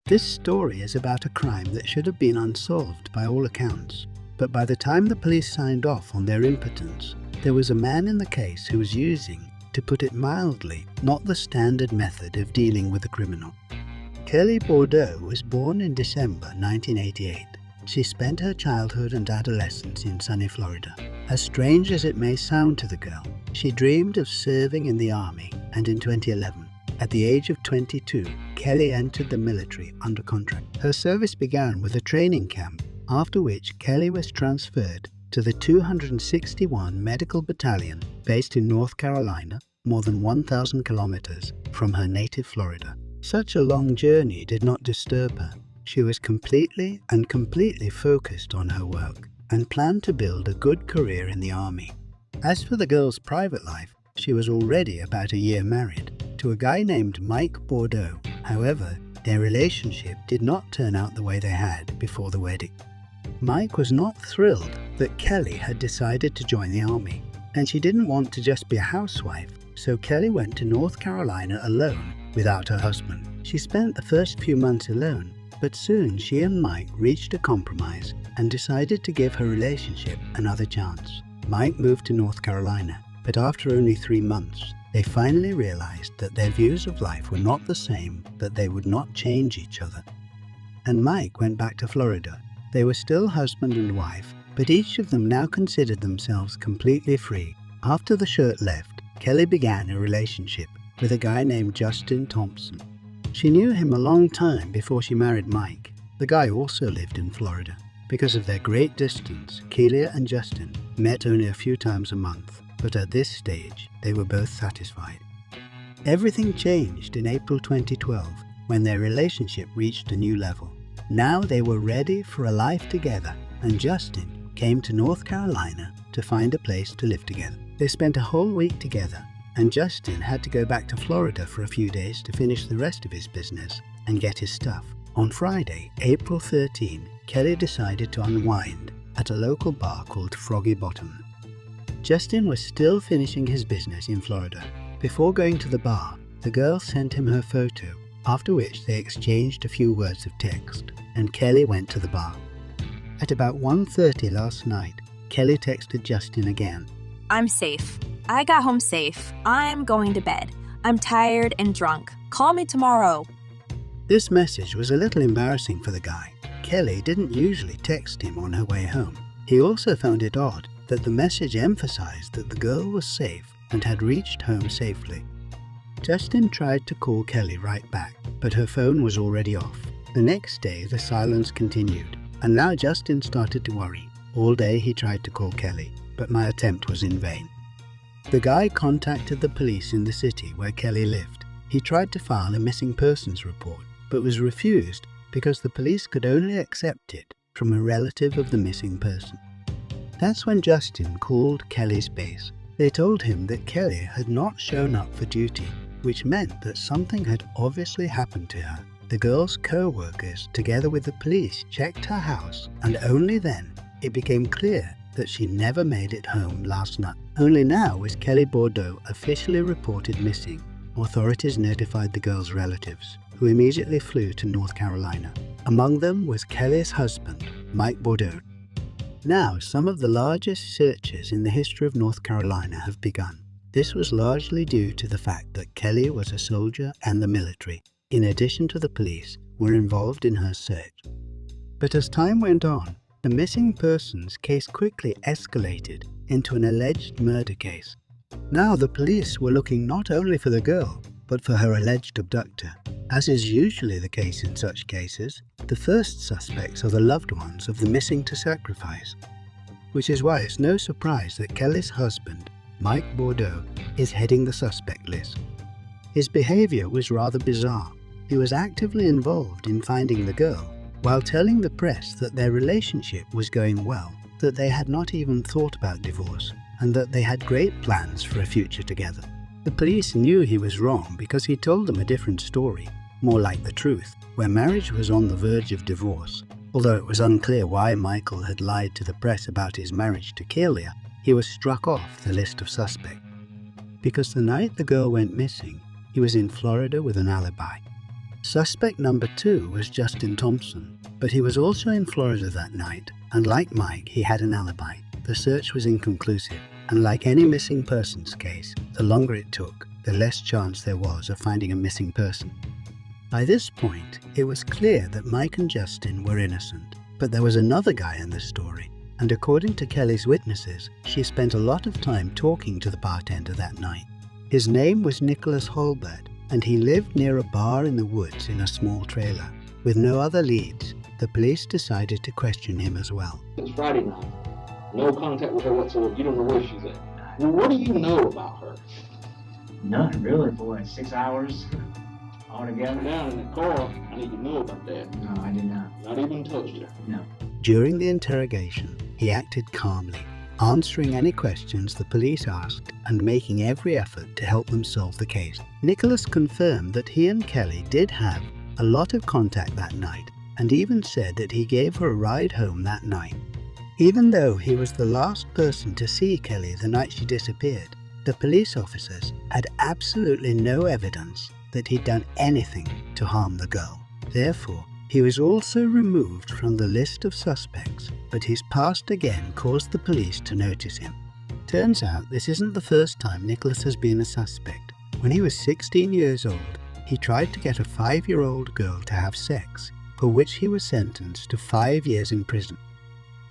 This story is about a crime that should have been unsolved by all accounts, but by the time the police signed off on their impotence, there was a man in the case who was using, to put it mildly, not the standard method of dealing with a criminal. Kelly Bordeaux was born in December 1988. She spent her childhood and adolescence in sunny Florida. As strange as it may sound to the girl, she dreamed of serving in the army, and in 2011, at the age of 22, Kelly entered the military under contract. Her service began with a training camp, after which Kelly was transferred to the 261 Medical Battalion based in North Carolina, more than 1,000 kilometers from her native Florida. Such a long journey did not disturb her. She was completely focused on her work and planned to build a good career in the army. As for the girl's private life, she was already about a year married to a guy named Mike Bordeaux. However, their relationship did not turn out the way they had before the wedding. Mike was not thrilled that Kelly had decided to join the army, and she didn't want to just be a housewife, so Kelly went to North Carolina alone without her husband. She spent the first few months alone, but soon she and Mike reached a compromise and decided to give her relationship another chance. Mike moved to North Carolina, but after only 3 months, they finally realized that their views of life were not the same, that they would not change each other. And Mike went back to Florida. They were still husband and wife, but each of them now considered themselves completely free. After the shirt left, Kelly began a relationship with a guy named Justin Thompson. She knew him a long time before she married Mike. The guy also lived in Florida. Because of their great distance, Kelia and Justin met only a few times a month, but at this stage, they were both satisfied. Everything changed in April 2012 when their relationship reached a new level. Now they were ready for a life together, and Justin came to North Carolina to find a place to live together. They spent a whole week together, and Justin had to go back to Florida for a few days to finish the rest of his business and get his stuff. On Friday, April 13, Kelly decided to unwind at a local bar called Froggy Bottom. Justin was still finishing his business in Florida. Before going to the bar, the girl sent him her photo, after which they exchanged a few words of text, and Kelly went to the bar. At about 1:30 last night, Kelly texted Justin again. I'm safe. I got home safe. I'm going to bed. I'm tired and drunk. Call me tomorrow. This message was a little embarrassing for the guy. Kelly didn't usually text him on her way home. He also found it odd that the message emphasized that the girl was safe and had reached home safely. Justin tried to call Kelly right back, but her phone was already off. The next day, the silence continued, and now Justin started to worry. All day he tried to call Kelly, but my attempt was in vain. The guy contacted the police in the city where Kelly lived. He tried to file a missing persons report, but was refused because the police could only accept it from a relative of the missing person. That's when Justin called Kelly's base. They told him that Kelly had not shown up for duty, which meant that something had obviously happened to her. The girl's co-workers, together with the police, checked her house, and only then it became clear that she never made it home last night. Only now was Kelly Bordeaux officially reported missing. Authorities notified the girl's relatives, who immediately flew to North Carolina. Among them was Kelly's husband, Mike Bordeaux. Now, some of the largest searches in the history of North Carolina have begun. This was largely due to the fact that Kelly was a soldier and the military, in addition to the police, were involved in her search. But as time went on, the missing persons case quickly escalated into an alleged murder case. Now the police were looking not only for the girl, but for her alleged abductor. As is usually the case in such cases, the first suspects are the loved ones of the missing to sacrifice, which is why it's no surprise that Kelly's husband, Mike Bordeaux, is heading the suspect list. His behavior was rather bizarre. He was actively involved in finding the girl, while telling the press that their relationship was going well, that they had not even thought about divorce, and that they had great plans for a future together. The police knew he was wrong because he told them a different story, more like the truth, where marriage was on the verge of divorce. Although it was unclear why Michael had lied to the press about his marriage to Kelia, he was struck off the list of suspects. Because the night the girl went missing, he was in Florida with an alibi. Suspect number 2 was Justin Thompson, but he was also in Florida that night, and like Mike, he had an alibi. The search was inconclusive, and like any missing persons case, the longer it took, the less chance there was of finding a missing person. By this point, it was clear that Mike and Justin were innocent, but there was another guy in the story, and according to Kelly's witnesses, she spent a lot of time talking to the bartender that night. His name was Nicholas Holbert, and he lived near a bar in the woods in a small trailer. With no other leads, the police decided to question him as well. It's Friday night. No contact with her whatsoever. You don't know where she's at. Well, what do you know about her? Nothing really for like 6 hours altogether. Down in the car, I need to know about that. No, I did not. Not even touched her. No. During the interrogation, he acted calmly, answering any questions the police asked and making every effort to help them solve the case. Nicholas confirmed that he and Kelly did have a lot of contact that night, and even said that he gave her a ride home that night. Even though he was the last person to see Kelly the night she disappeared, the police officers had absolutely no evidence that he'd done anything to harm the girl. Therefore, he was also removed from the list of suspects, but his past again caused the police to notice him. Turns out this isn't the first time Nicholas has been a suspect. When he was 16 years old, he tried to get a 5-year-old girl to have sex, for which he was sentenced to 5 years in prison.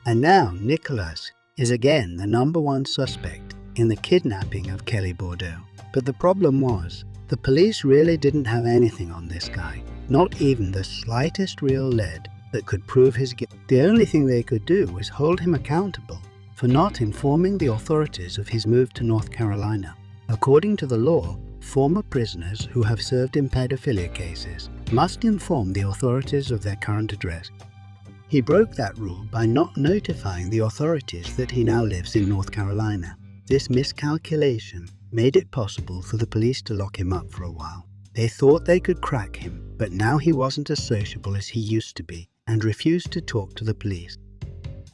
And now Nicholas is again the #1 suspect in the kidnapping of Kelly Bordeaux. But the problem was, the police really didn't have anything on this guy, not even the slightest real lead that could prove his guilt. The only thing they could do was hold him accountable for not informing the authorities of his move to North Carolina. According to the law, former prisoners who have served in pedophilia cases must inform the authorities of their current address. He broke that rule by not notifying the authorities that he now lives in North Carolina. This miscalculation made it possible for the police to lock him up for a while. They thought they could crack him, but now he wasn't as sociable as he used to be and refused to talk to the police.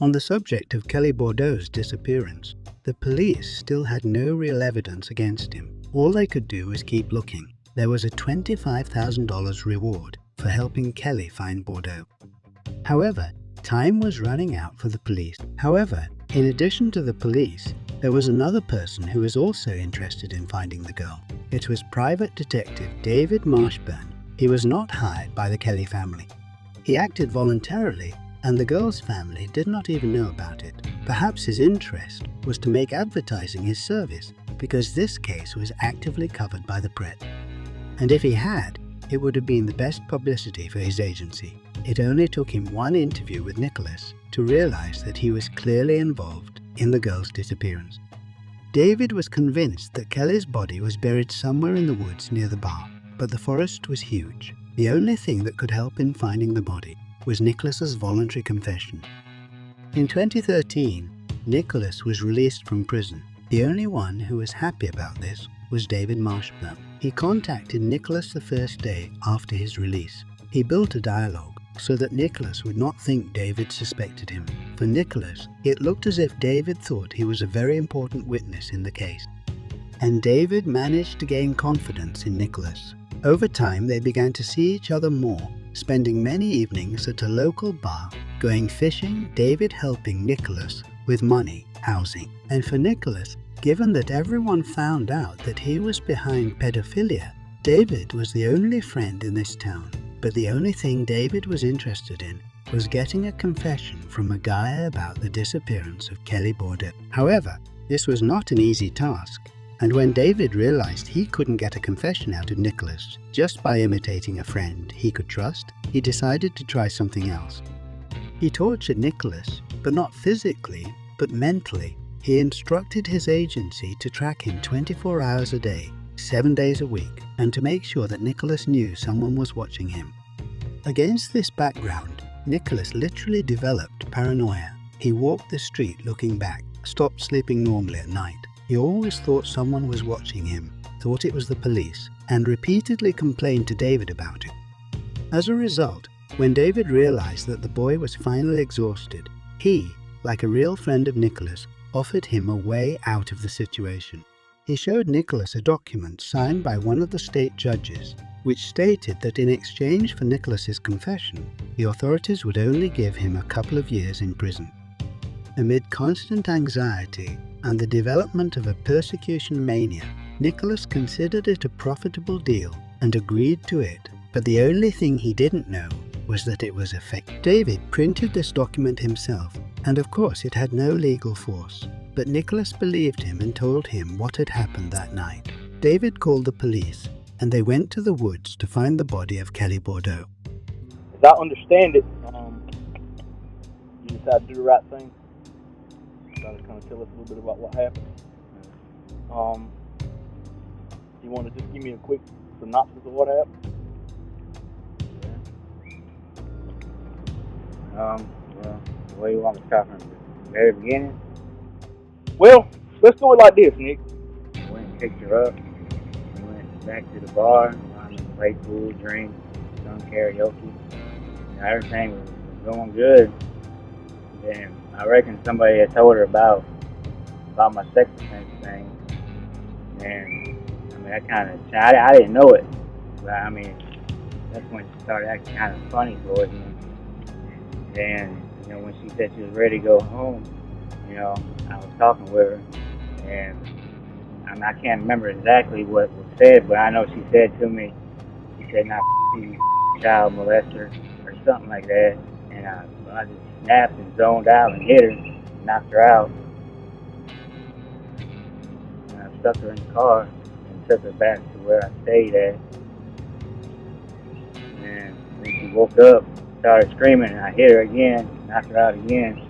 On the subject of Kelly Bordeaux's disappearance, the police still had no real evidence against him. All they could do was keep looking. There was a $25,000 reward for helping Kelly find Bordeaux. However, time was running out for the police. However, in addition to the police, there was another person who was also interested in finding the girl. It was Private Detective David Marshburn. He was not hired by the Kelly family. He acted voluntarily, and the girl's family did not even know about it. Perhaps his interest was to make advertising his service, because this case was actively covered by the press. And if he had, it would have been the best publicity for his agency. It only took him one interview with Nicholas to realize that he was clearly involved in the girl's disappearance. David was convinced that Kelly's body was buried somewhere in the woods near the bar, but the forest was huge. The only thing that could help in finding the body was Nicholas's voluntary confession. In 2013, Nicholas was released from prison. The only one who was happy about this was David Marshburn. He contacted Nicholas the first day after his release. He built a dialogue so that Nicholas would not think David suspected him. For Nicholas, it looked as if David thought he was a very important witness in the case. And David managed to gain confidence in Nicholas. Over time, they began to see each other more, spending many evenings at a local bar, going fishing, David helping Nicholas with money, housing. And for Nicholas, given that everyone found out that he was behind pedophilia, David was the only friend in this town. But the only thing David was interested in was getting a confession from a guy about the disappearance of Kelly Bordeaux. However, this was not an easy task, and when David realized he couldn't get a confession out of Nicholas just by imitating a friend he could trust, he decided to try something else. He tortured Nicholas, but not physically, but mentally. He instructed his agency to track him 24 hours a day, 7 days a week, and to make sure that Nicholas knew someone was watching him. Against this background, Nicholas literally developed paranoia. He walked the street looking back, stopped sleeping normally at night. He always thought someone was watching him, thought it was the police, and repeatedly complained to David about it. As a result, when David realized that the boy was finally exhausted, he, like a real friend of Nicholas, offered him a way out of the situation. He showed Nicholas a document signed by one of the state judges which stated that in exchange for Nicholas's confession, the authorities would only give him a couple of years in prison. Amid constant anxiety and the development of a persecution mania, Nicholas considered it a profitable deal and agreed to it, but the only thing he didn't know was that it was a fake. David printed this document himself, and of course it had no legal force, but Nicholas believed him and told him what had happened that night. David called the police, and they went to the woods to find the body of Kelly Bordeaux. As I understand it, you decided to do the right thing. Kind of tell us a little bit about what happened. You want to just give me a quick synopsis of what happened? Well, what do you want me to start from the very beginning? Well, let's do it like this, Nick. I went and picked her up. We went back to the bar, played pool, drank, sung karaoke. Everything was going good. Then I reckon somebody had told her about my sex offense thing. And I didn't know it. But I mean, that's when she started acting kind of funny towards me. And then, when she said she was ready to go home, I was talking with her. And I can't remember exactly what was said, but I know she said to me, she said, "Not you child molester," or something like that. And I just snapped and zoned out and hit her, knocked her out. And I stuck her in the car and took her back to where I stayed at. And then she woke up, started screaming, and I hit her again, knocked her out again.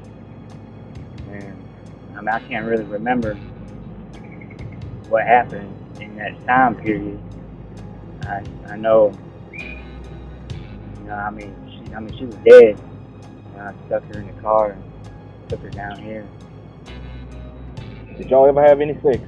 And I can't really remember what happened in that time period. I know, she was dead. I stuck her in the car and took her down here. Did y'all ever have any sex?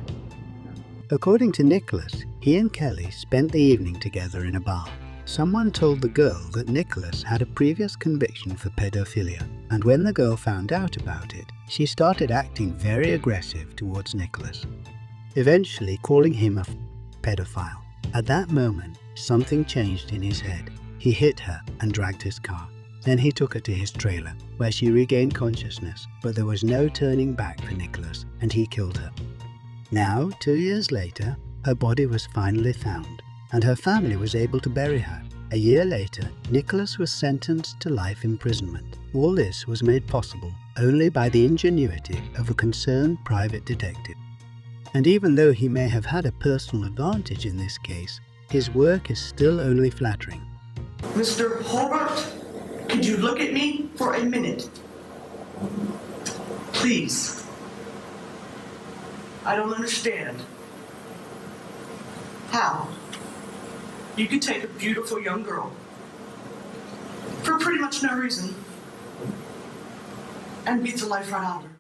According to Nicholas, he and Kelly spent the evening together in a bar. Someone told the girl that Nicholas had a previous conviction for pedophilia, and when the girl found out about it, she started acting very aggressive towards Nicholas, eventually calling him a pedophile. At that moment, something changed in his head. He hit her and dragged his car. Then he took her to his trailer, where she regained consciousness, but there was no turning back for Nicholas, and he killed her. Now, 2 years later, her body was finally found, and her family was able to bury her. A year later, Nicholas was sentenced to life imprisonment. All this was made possible only by the ingenuity of a concerned private detective. And even though he may have had a personal advantage in this case, his work is still only flattering. Mr. Hobart, could you look at me for a minute? Please. I don't understand. How? You could take a beautiful young girl for pretty much no reason and beat the life right out of her.